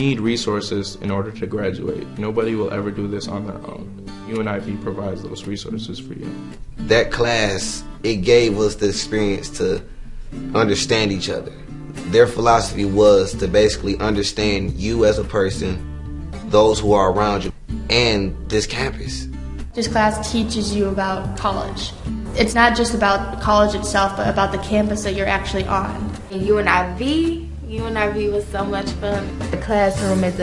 need resources in order to graduate. Nobody will ever do this on their own. UNIV provides those resources for you. That class, it gave us the experience to understand each other. Their philosophy was to basically understand you as a person, those who are around you, and this campus. This class teaches you about college. It's not just about college itself, but about the campus that you're actually on. UNIV was so much fun. The classroom is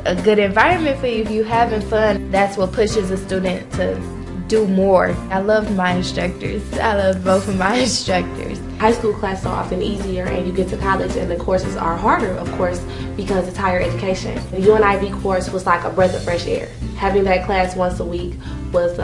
a good environment for you. If you're having fun, that's what pushes a student to do more. I loved my instructors. I loved both of my instructors. High school classes are often easier, and you get to college and the courses are harder, of course, because it's higher education. The UNIV course was like a breath of fresh air. Having that class once a week was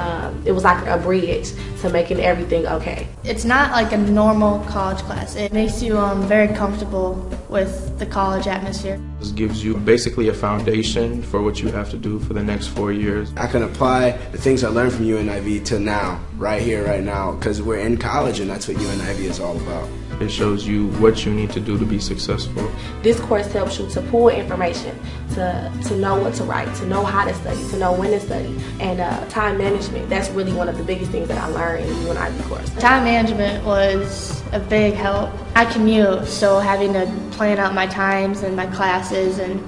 it was like a bridge to making everything okay. It's not like a normal college class. It makes you very comfortable with the college atmosphere. This gives you basically a foundation for what you have to do for the next 4 years. I can apply the things I learned from UNIV to now, right here, right now, because we're in college and that's what UNIV is all about. It shows you what you need to do to be successful. This course helps you to pull information, to know what to write, to know how to study, to know when to study, and time management. That's really one of the biggest things that I learned in the UNIV course. Time management was a big help. I commute, so having to plan out my times and my classes and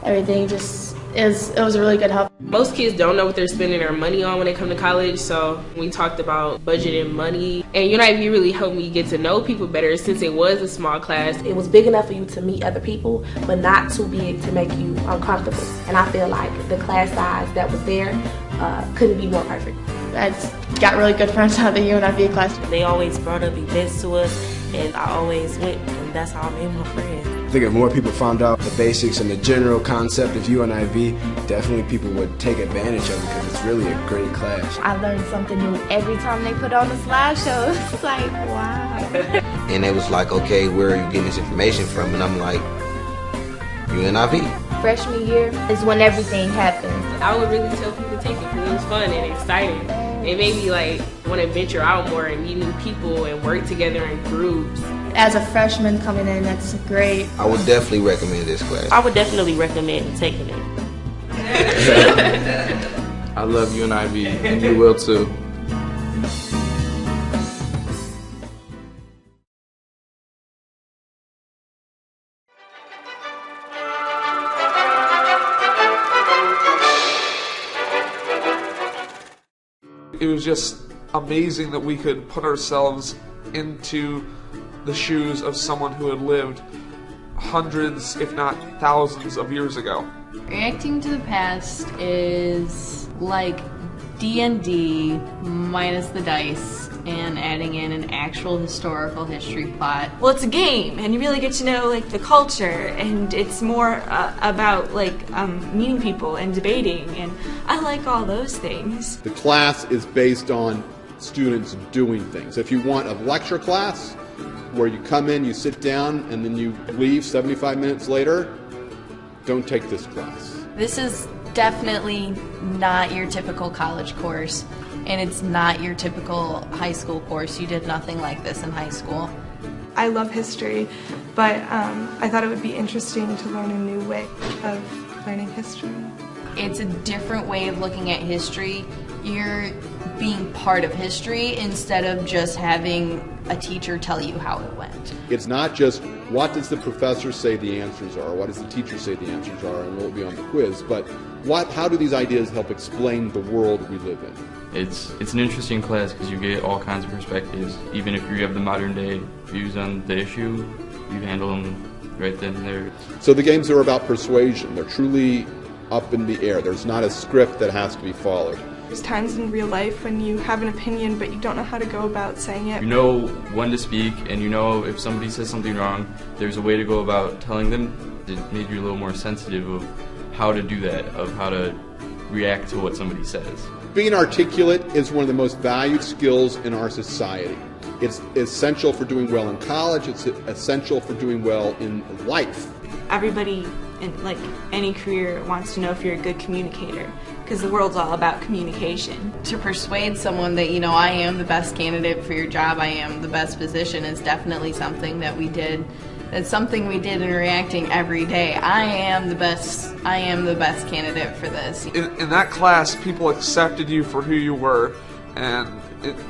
everything it was a really good help. Most kids don't know what they're spending their money on when they come to college, so we talked about budgeting money. And UNIV really helped me get to know people better since it was a small class. It was big enough for you to meet other people, but not too big to make you uncomfortable. And I feel like the class size that was there couldn't be more perfect. I got really good friends out of the UNIV class. They always brought up events to us, and I always went, and that's how I made my friends. I think if more people found out the basics and the general concept of UNIV, definitely people would take advantage of it because it's really a great class. I learned something new every time they put on the slideshow. It's like, wow. And it was like, okay, where are you getting this information from? And I'm like, UNIV. Freshman year is when everything happens. I would really tell people to take it because it was fun and exciting. It made me want to venture out more and meet new people and work together in groups. As a freshman coming in, that's great. I would definitely recommend this class. I would definitely recommend taking it. I love UNIV, and you will too. It was just amazing that we could put ourselves into the shoes of someone who had lived hundreds, if not thousands of years ago. Reacting to the past is like D&D minus the dice and adding in an actual historical history plot. Well, it's a game, and you really get to know the culture, and it's more about meeting people and debating, and I like all those things. The class is based on students doing things. If you want a lecture class where you come in, you sit down, and then you leave 75 minutes later, don't take this class. This is definitely not your typical college course, and it's not your typical high school course. You did nothing like this in high school. I love history, but I thought it would be interesting to learn a new way of learning history. It's a different way of looking at history. You're being part of history instead of just having a teacher tell you how it went. It's not just what does the professor say the answers are, what does the teacher say the answers are, and what will be on the quiz, but how do these ideas help explain the world we live in? It's an interesting class because you get all kinds of perspectives. Even if you have the modern day views on the issue, you handle them right then and there. So the games are about persuasion. They're truly up in the air. There's not a script that has to be followed. There's times in real life when you have an opinion but you don't know how to go about saying it. You know when to speak, and you know if somebody says something wrong, there's a way to go about telling them. It made you a little more sensitive of how to do that, of how to react to what somebody says. Being articulate is one of the most valued skills in our society. It's essential for doing well in college. It's essential for doing well in life. Everybody in any career wants to know if you're a good communicator, because the world's all about communication. To persuade someone that, I am the best candidate for your job, I am the best physician, is definitely something that we did It's something we did in reacting every day. I am the best candidate for this. In that class, people accepted you for who you were, and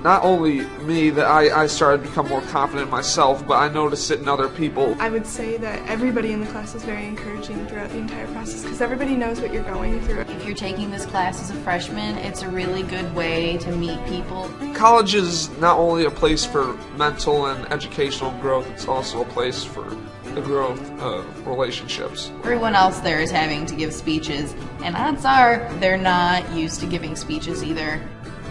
not only me, that I started to become more confident in myself, but I noticed it in other people. I would say that everybody in the class is very encouraging throughout the entire process because everybody knows what you're going through. If you're taking this class as a freshman, it's a really good way to meet people. College is not only a place for mental and educational growth, it's also a place for the growth of relationships. Everyone else there is having to give speeches, and odds are they're not used to giving speeches either.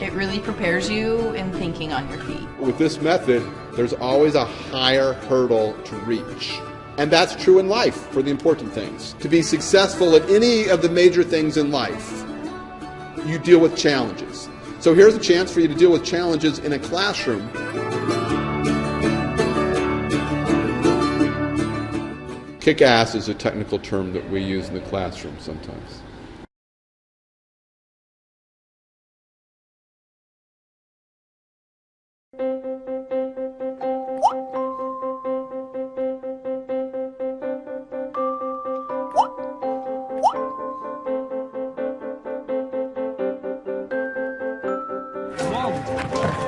It really prepares you in thinking on your feet. With this method, there's always a higher hurdle to reach. And that's true in life for the important things. To be successful at any of the major things in life, you deal with challenges. So here's a chance for you to deal with challenges in a classroom. Kick ass is a technical term that we use in the classroom sometimes. Mom.